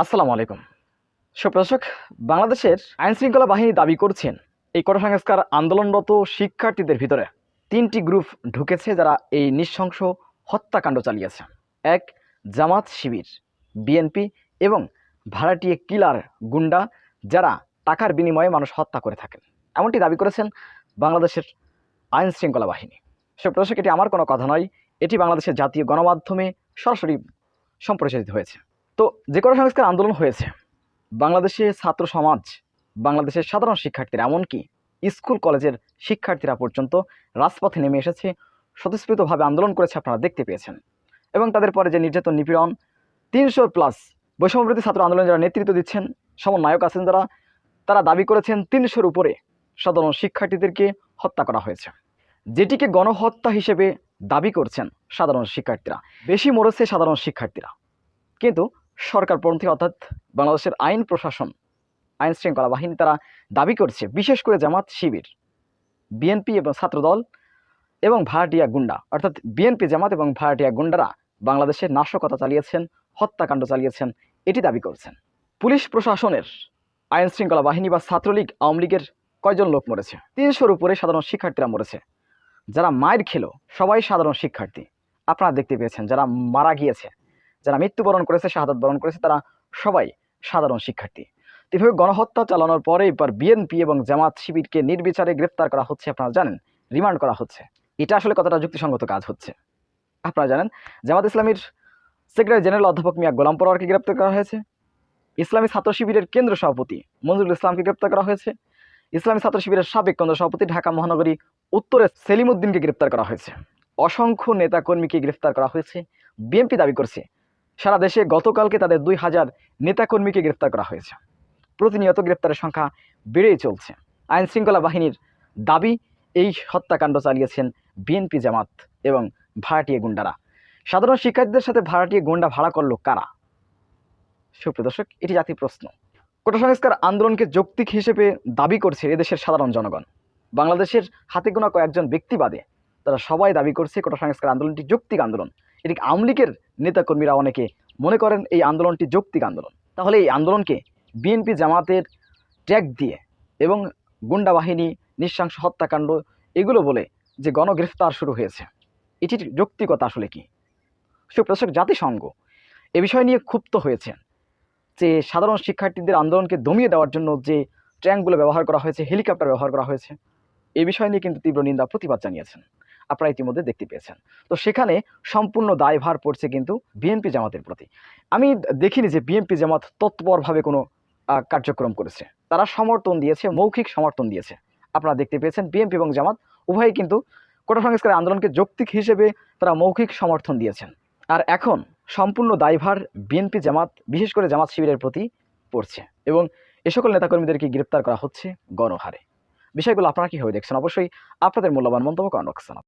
আসসালামু আলাইকুম। সুপ্রদর্শক, বাংলাদেশের আইনশৃঙ্খলা বাহিনী দাবি করছেন এই কোটা সংস্কার আন্দোলনরত শিক্ষার্থীদের ভিতরে তিনটি গ্রুপ ঢুকেছে যারা এই নৃশংস হত্যাকাণ্ড চালিয়েছে। এক, জামাত শিবির, বিএনপি এবং ভাড়াটিয়ে কিলার গুন্ডা যারা টাকার বিনিময়ে মানুষ হত্যা করে থাকেন, এমনটি দাবি করেছেন বাংলাদেশের আইনশৃঙ্খলা বাহিনী। সুপ্রদর্শক, এটি আমার কোনো কথা নয়, এটি বাংলাদেশের জাতীয় গণমাধ্যমে সরাসরি সম্প্রচারিত হয়েছে। তো যে কোটা সংস্কার আন্দোলন হয়েছে, বাংলাদেশের ছাত্র সমাজ, বাংলাদেশের সাধারণ শিক্ষার্থীরা, এমনকি স্কুল কলেজের শিক্ষার্থীরা পর্যন্ত রাজপথে নেমে এসেছে, স্বতঃস্ফূর্তভাবে আন্দোলন করেছে, আপনারা দেখতে পেয়েছেন। এবং তাদের পরে যে নির্যাতন নিপীড়ন, ৩০০+ বৈষম্যবিরোধী ছাত্র আন্দোলনে যারা নেতৃত্ব দিচ্ছেন, সমন্বয়ক আছেন যারা, তারা দাবি করেছেন ৩০০-র উপরে সাধারণ শিক্ষার্থীদেরকে হত্যা করা হয়েছে, যেটিকে গণহত্যা হিসেবে দাবি করছেন সাধারণ শিক্ষার্থীরা। বেশি মরেছে সাধারণ শিক্ষার্থীরা, কিন্তু সরকারপন্থী অর্থাৎ বাংলাদেশের আইন প্রশাসন, আইন শৃঙ্খলা বাহিনী তারা দাবি করছে, বিশেষ করে জামাত শিবির, বিএনপি এবং ছাত্রদল এবং ভাড়াটিয়া গুন্ডা, অর্থাৎ বিএনপি, জামাত এবং ভাড়াটিয়া গুন্ডারা বাংলাদেশে নাশকতা চালিয়েছেন, হত্যাকাণ্ড চালিয়েছেন, এটি দাবি করছেন। পুলিশ প্রশাসনের, আইন শৃঙ্খলা বাহিনী বা ছাত্রলীগ, আওয়ামী লীগের কয়জন লোক মরেছে? ৩০০-র উপরে সাধারণ শিক্ষার্থীরা মরেছে। যারা মায়ের খেলো সবাই সাধারণ শিক্ষার্থী, আপনারা দেখতে পেয়েছেন। যারা মারা গিয়েছে, যারা মৃত্যুবরণ করেছে, শাহাদাত বরণ করেছে, তারা সবাই সাধারণ শিক্ষার্থী। এভাবে গণহত্যা চালানোর পরে এবার বিএনপি এবং জামাত শিবিরকে নির্বিচারে গ্রেফতার করা হচ্ছে, আপনারা জানেন, রিমান্ড করা হচ্ছে। এটা আসলে কতটা যুক্তিসঙ্গত কাজ হচ্ছে আপনারা জানেন। জামাত ইসলামীর সেক্রেটারি জেনারেল অধ্যাপক মিয়া গোলাম পরোয়ারকে গ্রেপ্তার করা হয়েছে। ইসলামী ছাত্র শিবিরের কেন্দ্র সভাপতি মঞ্জুরুল ইসলামকে গ্রেপ্তার করা হয়েছে। ইসলামী ছাত্র শিবিরের সাবেক কেন্দ্র সভাপতি ঢাকা মহানগরী উত্তরের সেলিম উদ্দিনকে গ্রেপ্তার করা হয়েছে। অসংখ্য নেতাকর্মীকে গ্রেফতার করা হয়েছে। বিএনপি দাবি করছে সারা দেশে গতকালকে তাদের 2000 নেতাকর্মীকে গ্রেফতার করা হয়েছে। প্রতিনিয়ত গ্রেপ্তারের সংখ্যা বেড়েই চলছে। আইন শৃঙ্খলা বাহিনীর দাবি, এই হত্যাকাণ্ড চালিয়েছেন বিএনপি, জামাত এবং ভাড়াটিয়া গুন্ডারা। সাধারণ শিক্ষার্থীদের সাথে ভাড়াটিয়া গুন্ডা ভাড়া করলো কারা? সুপ্রিয় দর্শক, এটি জাতীয় প্রশ্ন। কোটা সংস্কার আন্দোলনকে যৌক্তিক হিসেবে দাবি করছে এদেশের সাধারণ জনগণ। বাংলাদেশের হাতে গোনা কয়েকজন ব্যক্তি বাদে তারা সবাই দাবি করছে কোটা সংস্কার আন্দোলনটি যৌক্তিক আন্দোলন। এটি আওয়ামী লীগের নেতাকর্মীরা অনেকে মনে করেন এই আন্দোলনটি যৌক্তিক আন্দোলন। তাহলে এই আন্দোলনকে বিএনপি, জামাতের ট্যাগ দিয়ে এবং গুন্ডা বাহিনী, নৃশংস হত্যাকাণ্ড এগুলো বলে যে গণগ্রেফতার শুরু হয়েছে, এটির যৌক্তিকতা আসলে কি? সুপ্রদর্শক, জাতিসংঘ এ বিষয় নিয়ে ক্ষুব্ধ হয়েছে যে সাধারণ শিক্ষার্থীদের আন্দোলনকে দমিয়ে দেওয়ার জন্য যে ট্যাঙ্কগুলো ব্যবহার করা হয়েছে, হেলিকপ্টার ব্যবহার করা হয়েছে, এই বিষয় নিয়ে কিন্তু তীব্র নিন্দা প্রতিবাদ জানিয়েছেন, আপনারা ইতিমধ্যে দেখতে পেয়েছেন। তো সেখানে সম্পূর্ণ দায়ভার পড়ছে কিন্তু বিএনপি, জামাতের প্রতি। আমি দেখিনি যে বিএনপি, জামাত তৎপরভাবে কোনো কার্যক্রম করেছে। তারা সমর্থন দিয়েছে, মৌখিক সমর্থন দিয়েছে। আপনারা দেখতে পেয়েছেন বিএনপি এবং জামাত উভয়ই কিন্তু কোটা সংস্কার আন্দোলনকে যৌক্তিক হিসেবে তারা মৌখিক সমর্থন দিয়েছেন। আর এখন সম্পূর্ণ দায়ভার বিএনপি, জামাত, বিশেষ করে জামাত শিবিরের প্রতি পড়ছে এবং এ সকল নেতাকর্মীদেরকে গ্রেপ্তার করা হচ্ছে গণহারে। বিষয়গুলো আপনারা কীভাবে দেখছেন? অবশ্যই আপনাদের মূল্যবান মন্তব্য কমেন্ট বক্সে জানান।